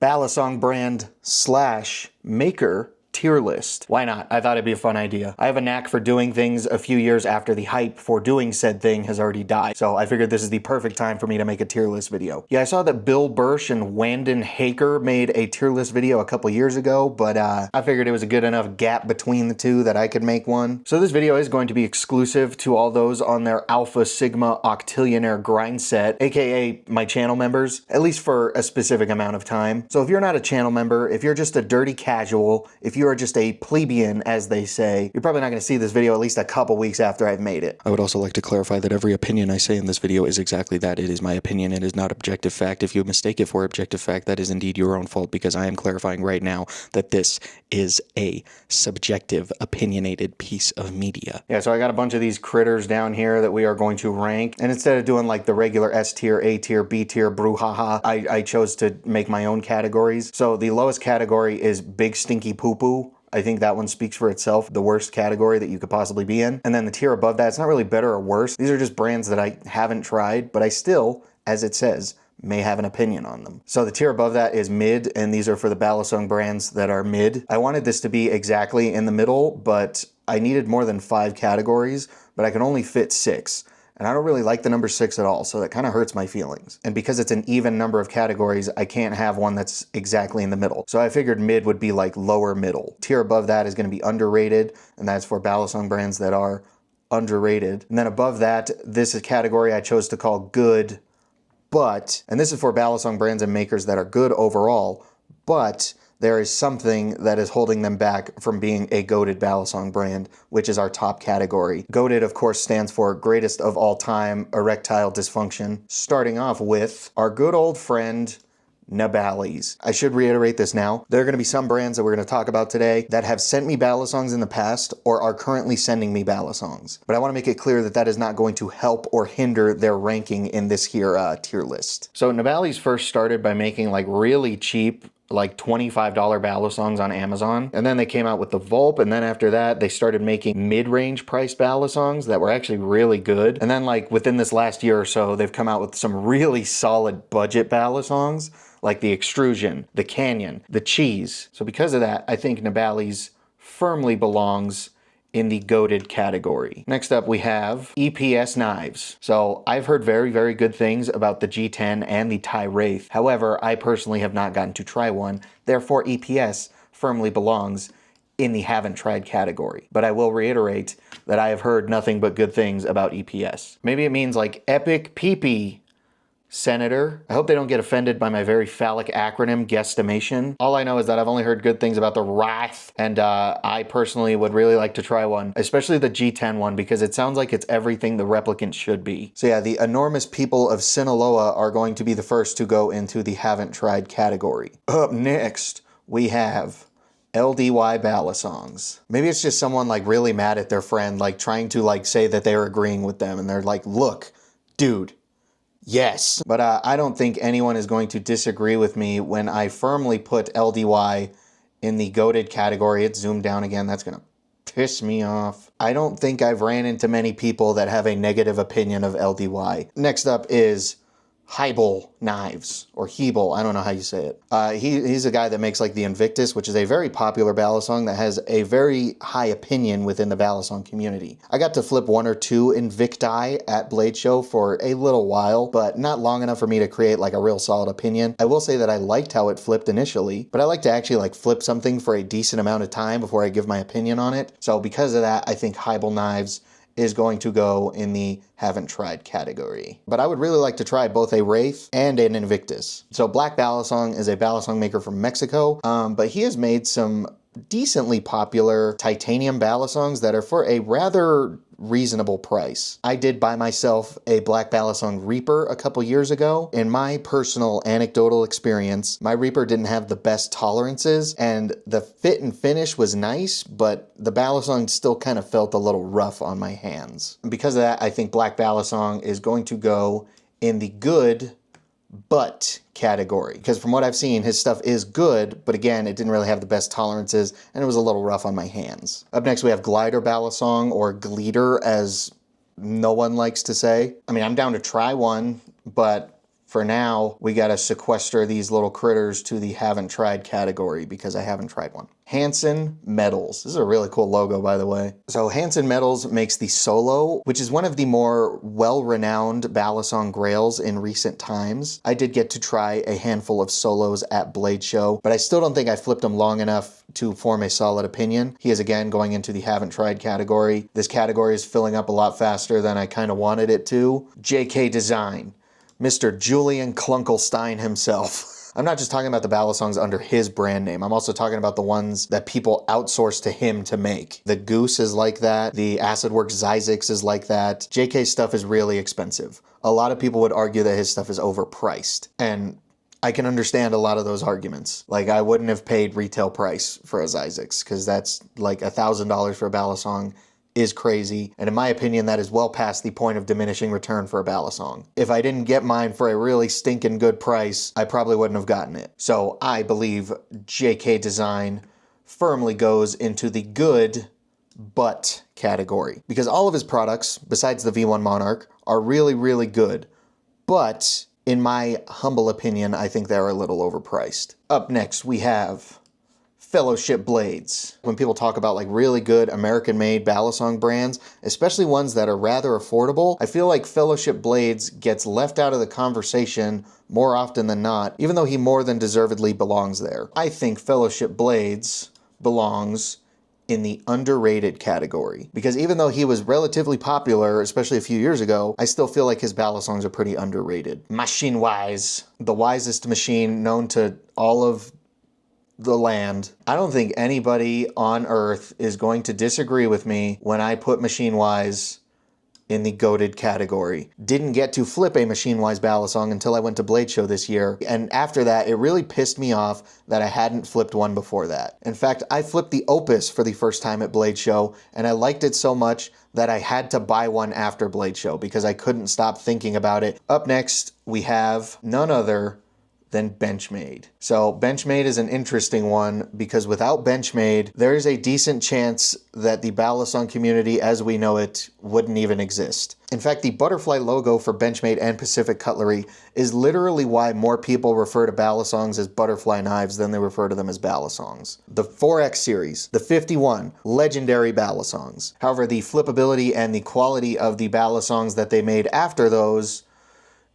Balisong brand slash maker tier list. Why not? I thought it'd be a fun idea. I have a knack for doing things a few years after the hype for doing said thing has already died. So I figured this is the perfect time for me to make a tier list video. Yeah, I saw that Bill Bursch and Wandon Haker made a tier list video a couple years ago, but I figured it was a good enough gap between the two that I could make one. So this video is going to be exclusive to all those on their Alpha Sigma Octillionaire grind set, aka my channel members, at least for a specific amount of time. So if you're not a channel member, if you're just a dirty casual, if you are just a plebeian, as they say, you're probably not going to see this video at least a couple weeks after I've made it. I would also like to clarify that every opinion I say in this video is exactly that. It is my opinion. It is not objective fact. If you mistake it for objective fact, that is indeed your own fault, because I am clarifying right now that this is a subjective, opinionated piece of media. Yeah, so I got a bunch of these critters down here that we are going to rank. And instead of doing like the regular S tier, A tier, B tier, brouhaha, I chose to make my own categories. So the lowest category is Big Stinky Poo Poo. I think that one speaks for itself, the worst category that you could possibly be in. And then the tier above that, it's not really better or worse. These are just brands that I haven't tried, but I still, as it says, may have an opinion on them. So the tier above that is mid, and these are for the Balisong brands that are mid. I wanted this to be exactly in the middle, but I needed more than 5 categories, but I can only fit 6. And I don't really like the number 6 at all, so that kind of hurts my feelings. And because it's an even number of categories, I can't have one that's exactly in the middle. So I figured mid would be like lower middle. Tier above that is going to be underrated, and that's for Balisong brands that are underrated. And then above that, this is a category I chose to call good, but, and this is for Balisong brands and makers that are good overall, but there is something that is holding them back from being a goated Balisong brand, which is our top category. Goated, of course, stands for greatest of all time erectile dysfunction. Starting off with our good old friend, Nabali's. I should reiterate this now. There are going to be some brands that we're going to talk about today that have sent me Balisongs in the past or are currently sending me Balisongs. But I want to make it clear that that is not going to help or hinder their ranking in this here tier list. So Nabali's first started by making like really cheap, like $25 Balisongs on Amazon. And then they came out with the Volp. And then after that, they started making mid-range priced Balisongs that were actually really good. And then like within this last year or so, they've come out with some really solid budget Balisongs, like the Extrusion, the Canyon, the Cheese. So because of that, I think Nabali's firmly belongs in the goated category. Next up, we have EPS knives. So I've heard very, very good things about the G10 and the Thai Wraith. However, I personally have not gotten to try one. Therefore, EPS firmly belongs in the haven't tried category. But I will reiterate that I have heard nothing but good things about EPS. Maybe it means like epic pee-pee, Senator. I hope they don't get offended by my very phallic acronym guesstimation. All I know is that I've only heard good things about the Wraith, and I personally would really like to try one, especially the G10 one, because it sounds like it's everything the replicant should be. So yeah, the enormous people of Sinaloa are going to be the first to go into the haven't tried category. Up next, we have LDY Balisongs. Maybe it's just someone like really mad at their friend, like trying to like say that they're agreeing with them, and they're like, look, dude, yes. But I don't think anyone is going to disagree with me when I firmly put LDY in the goated category. It's zoomed down again. That's going to piss me off. I don't think I've ran into many people that have a negative opinion of LDY. Next up is Hebel knives, or Hebel, I don't know how you say it. He's a guy that makes like the Invictus, which is a very popular Balisong that has a very high opinion within the Balisong community. I got to flip 1 or 2 Invicti at Blade Show for a little while, but not long enough for me to create like a real solid opinion. I will say that I liked how it flipped initially, but I like to actually like flip something for a decent amount of time before I give my opinion on it. So because of that, I think Hebel knives is going to go in the haven't tried category. But I would really like to try both a Wraith and an Invictus. So Black Balisong is a Balisong maker from Mexico, but he has made some decently popular titanium Balisongs that are for a rather reasonable price. I did buy myself a Black Balisong Reaper a couple years ago. In my personal anecdotal experience, my Reaper didn't have the best tolerances, and the fit and finish was nice, but the Balisong still kind of felt a little rough on my hands. And because of that, I think Black Balisong is going to go in the good but category, because from what I've seen, his stuff is good, but again, it didn't really have the best tolerances, and it was a little rough on my hands. Up next, we have Glider Balisong, or Glider, as no one likes to say. I mean, I'm down to try one, but for now, we gotta sequester these little critters to the haven't tried category because I haven't tried one. Hanson Metals. This is a really cool logo, by the way. So Hanson Metals makes the Solo, which is one of the more well-renowned Balisong grails in recent times. I did get to try a handful of Solos at Blade Show, but I still don't think I flipped them long enough to form a solid opinion. He is again going into the haven't tried category. This category is filling up a lot faster than I kind of wanted it to. JK Design. Mr. Julian Klunkelstein himself. I'm not just talking about the Balisongs under his brand name. I'm also talking about the ones that people outsource to him to make. The Goose is like that. The Acidworks Zizix is like that. JK's stuff is really expensive. A lot of people would argue that his stuff is overpriced. And I can understand a lot of those arguments. Like, I wouldn't have paid retail price for a Zizix because that's like $1,000 for a Balisong is crazy, and in my opinion that is well past the point of diminishing return for a Balisong. If I didn't get mine for a really stinking good price, I probably wouldn't have gotten it. So I believe JK Design firmly goes into the good but category, because all of his products, besides the V1 Monarch, are really, really good, but in my humble opinion, I think they're a little overpriced. Up next, we have Fellowship Blades. When people talk about like really good American-made Balisong brands, especially ones that are rather affordable, I feel like Fellowship Blades gets left out of the conversation more often than not, even though he more than deservedly belongs there. I think Fellowship Blades belongs in the underrated category, because even though he was relatively popular, especially a few years ago, I still feel like his Balisongs are pretty underrated. Machine Wise, the wisest machine known to all of the land. I don't think anybody on earth is going to disagree with me when I put Machine Wise in the goated category. Didn't get to flip a Machine Wise Balisong until I went to Blade Show this year, and after that it really pissed me off that I hadn't flipped one before that. In fact, I flipped the Opus for the first time at Blade Show, and I liked it so much that I had to buy one after Blade Show because I couldn't stop thinking about it. Up next, we have none other than Benchmade. So Benchmade is an interesting one because without Benchmade, there is a decent chance that the Balisong community as we know it wouldn't even exist. In fact, the butterfly logo for Benchmade and Pacific Cutlery is literally why more people refer to Balisongs as butterfly knives than they refer to them as Balisongs. The 4X series, the 51, legendary Balisongs. However, the flippability and the quality of the Balisongs that they made after those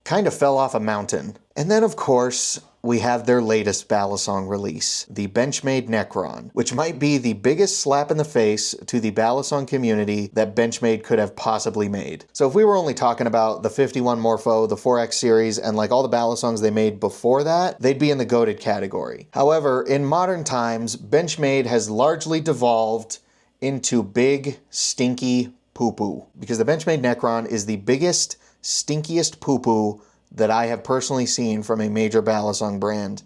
kind of fell off a mountain. And then, of course, we have their latest Balisong release, the Benchmade Necron, which might be the biggest slap in the face to the Balisong community that Benchmade could have possibly made. So if we were only talking about the 51 Morpho, the 4X series, and like all the Balisongs they made before that, they'd be in the goated category. However, in modern times, Benchmade has largely devolved into big, stinky poo-poo, because the Benchmade Necron is the biggest, stinkiest poo-poo that I have personally seen from a major Balisong brand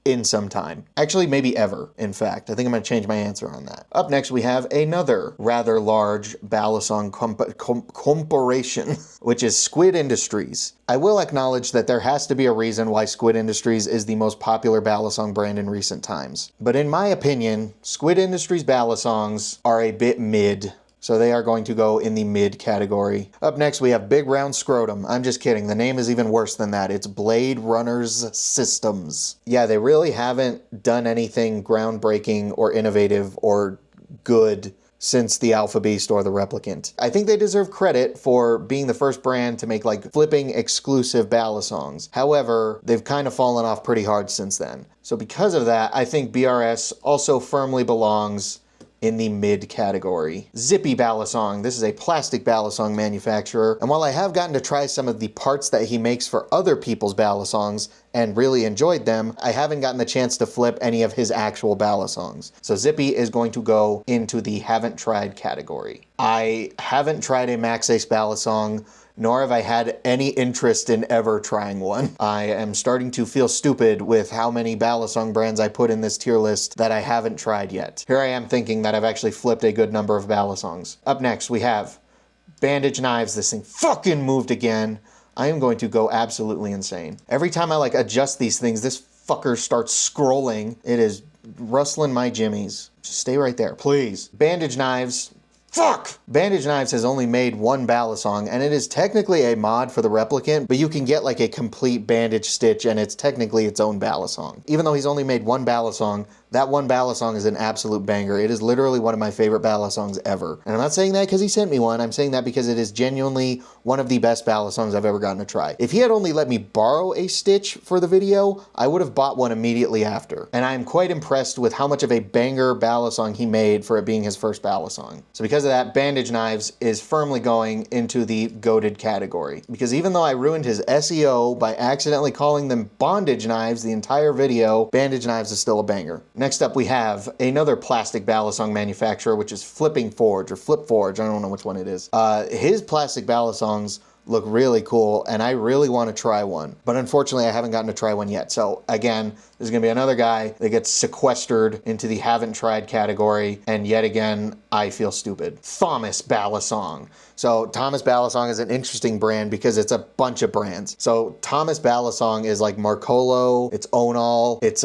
in some time. Actually, maybe ever, in fact. I think I'm going to change my answer on that. Up next, we have another rather large Balisong corporation, which is Squid Industries. I will acknowledge that there has to be a reason why Squid Industries is the most popular Balisong brand in recent times. But in my opinion, Squid Industries Balisongs are a bit mid. So they are going to go in the mid category. Up next, we have Big Round Scrotum. I'm just kidding. The name is even worse than that. It's Blade Runners Systems. Yeah, they really haven't done anything groundbreaking or innovative or good since the Alpha Beast or the Replicant. I think they deserve credit for being the first brand to make like flipping exclusive Balisongs. However, they've kind of fallen off pretty hard since then. So because of that, I think BRS also firmly belongs in the mid category. Zippy Balisong. This is a plastic Balisong manufacturer, and while I have gotten to try some of the parts that he makes for other people's Balisongs and really enjoyed them, I haven't gotten the chance to flip any of his actual Balisongs. So Zippy is going to go into the haven't tried category. I haven't tried a Max Ace Balisong, nor have I had any interest in ever trying one. I am starting to feel stupid with how many Balisong brands I put in this tier list that I haven't tried yet. Here I am thinking that I've actually flipped a good number of Balisongs. Up next, we have Bandage Knives. This thing fucking moved again. I am going to go absolutely insane. Every time I like adjust these things, this fucker starts scrolling. It is rustling my jimmies. Just stay right there, please. Bandage Knives. Fuck! Bandage Knives has only made one Balisong, and it is technically a mod for the replicant, but you can get like a complete bandage stitch, and it's technically its own Balisong. Even though he's only made one Balisong, that one Balisong is an absolute banger. It is literally one of my favorite Balisongs ever. And I'm not saying that because he sent me one, I'm saying that because it is genuinely one of the best Balisongs I've ever gotten to try. If he had only let me borrow a stitch for the video, I would have bought one immediately after. And I am quite impressed with how much of a banger Balisong he made for it being his first Balisong. So because of that, Bandage Knives is firmly going into the goated category. Because even though I ruined his SEO by accidentally calling them Bondage Knives the entire video, Bandage Knives is still a banger. Next up, we have another plastic Balisong manufacturer, which is Flipping Forge or Flip Forge. I don't know which one it is. His plastic Balisongs look really cool, and I really want to try one. But unfortunately, I haven't gotten to try one yet. So again, there's going to be another guy that gets sequestered into the haven't tried category, and yet again, I feel stupid. Thomas Balisong. So Thomas Balisong is an interesting brand because it's a bunch of brands. So Thomas Balisong is like Marcolo, it's Onal, it's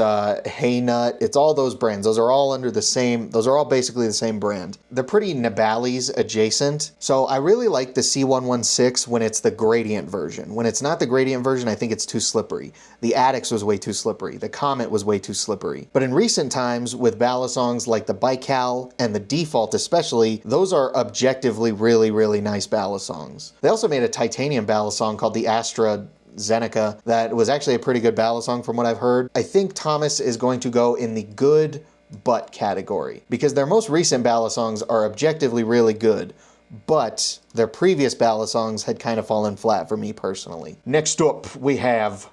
Hey Nut, it's all those brands. Those are all under the same, those are all basically the same brand. They're pretty Nibali's adjacent. So I really like the C116 when it's the gradient version. When it's not the gradient version, I think it's too slippery. The Addix was way too slippery. The Comet was way too slippery. But in recent times with Balisongs like the Baikal and the Default especially, those are objectively really, really nice Balisongs. They also made a titanium Balisong called the Astra Zeneca that was actually a pretty good Balisong from what I've heard. I think Thomas is going to go in the good but category because their most recent Balisongs are objectively really good, but their previous Balisongs had kind of fallen flat for me personally. Next up, we have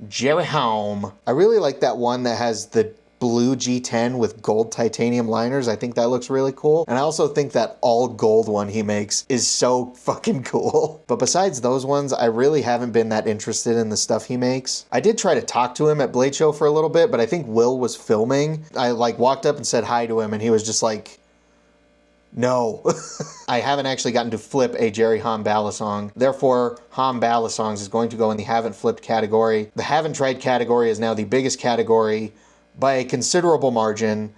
Jerry Home. I really like that one that has the blue G10 with gold titanium liners. I think that looks really cool. And I also think that all gold one he makes is so fucking cool. But besides those ones, I really haven't been that interested in the stuff he makes. I did try to talk to him at Blade Show for a little bit, but I think Will was filming. I like walked up and said hi to him and he was just like, no. I haven't actually gotten to flip a Jerry Hom Balisong. Therefore, Hom Balisongs is going to go in the haven't flipped category. The haven't tried category is now the biggest category by a considerable margin,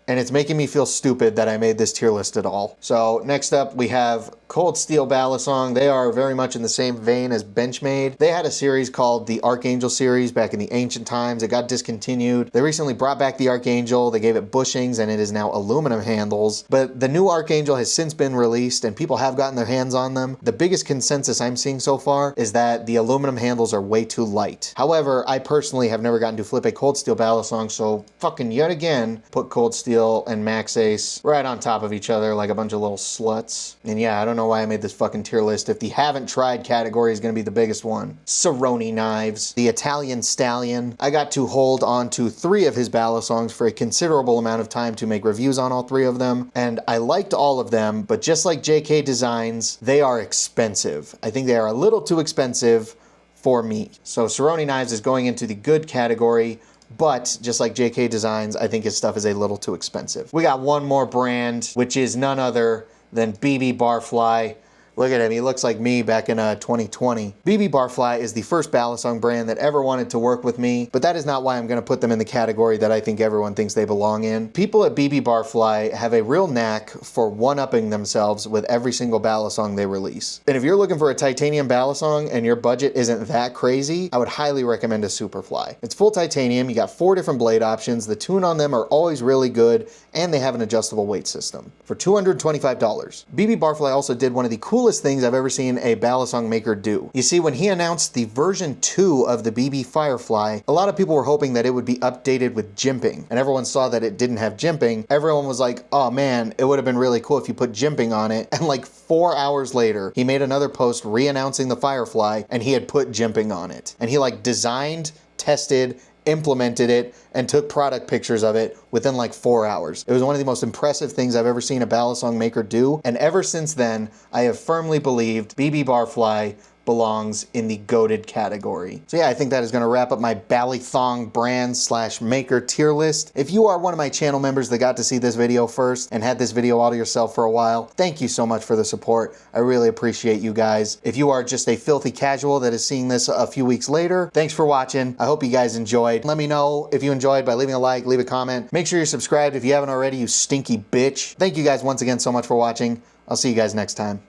and it's making me feel stupid that I made this tier list at all. So next up we have Cold Steel Balisong. They are very much in the same vein as Benchmade. They had a series called the Archangel series back in the ancient times. It got discontinued. They recently brought back the Archangel. They gave it bushings and it is now aluminum handles. But the new Archangel has since been released and people have gotten their hands on them. The biggest consensus I'm seeing so far is that the aluminum handles are way too light. However, I personally have never gotten to flip a Cold Steel Balisong, so fucking yet again, put Cold Steel and Max Ace right on top of each other like a bunch of little sluts. And yeah, I don't know why I made this fucking tier list if the haven't tried category is going to be the biggest one. Cerrone Knives, the Italian Stallion. I got to hold on to 3 of his Balisongs for a considerable amount of time to make reviews on all 3 of them, and I liked all of them, but just like JK Designs, they are expensive. I think they are a little too expensive for me. So Cerrone Knives is going into the good category, but just like JK Designs, I think his stuff is a little too expensive. We got one more brand, which is none other than BB Barfly. Look at him, he looks like me back in 2020. BB Barfly is the first Balisong brand that ever wanted to work with me, but that is not why I'm gonna put them in the category that I think everyone thinks they belong in. People at BB Barfly have a real knack for one-upping themselves with every single Balisong they release. And if you're looking for a titanium Balisong and your budget isn't that crazy, I would highly recommend a Superfly. It's full titanium, you got 4 different blade options, the tune on them are always really good, and they have an adjustable weight system. For $225. BB Barfly also did one of the coolest things I've ever seen a Balisong maker do. You see, when he announced the version 2 of the BB Firefly, a lot of people were hoping that it would be updated with jimping, and everyone saw that it didn't have jimping. Everyone was like, oh man, it would have been really cool if you put jimping on it. And like 4 hours later, he made another post re-announcing the Firefly, and he had put jimping on it. And he like designed, tested, implemented it, and took product pictures of it within like 4 hours. It was one of the most impressive things I've ever seen a Balisong maker do, and ever since then, I have firmly believed BB Barfly belongs in the goated category. So yeah, I think that is going to wrap up my Balisong brand / maker tier list. If you are one of my channel members that got to see this video first and had this video all to yourself for a while, thank you so much for the support. I really appreciate you guys. If you are just a filthy casual that is seeing this a few weeks later, thanks for watching. I hope you guys enjoyed. Let me know if you enjoyed by leaving a like, leave a comment. Make sure you're subscribed if you haven't already, you stinky bitch. Thank you guys once again so much for watching. I'll see you guys next time.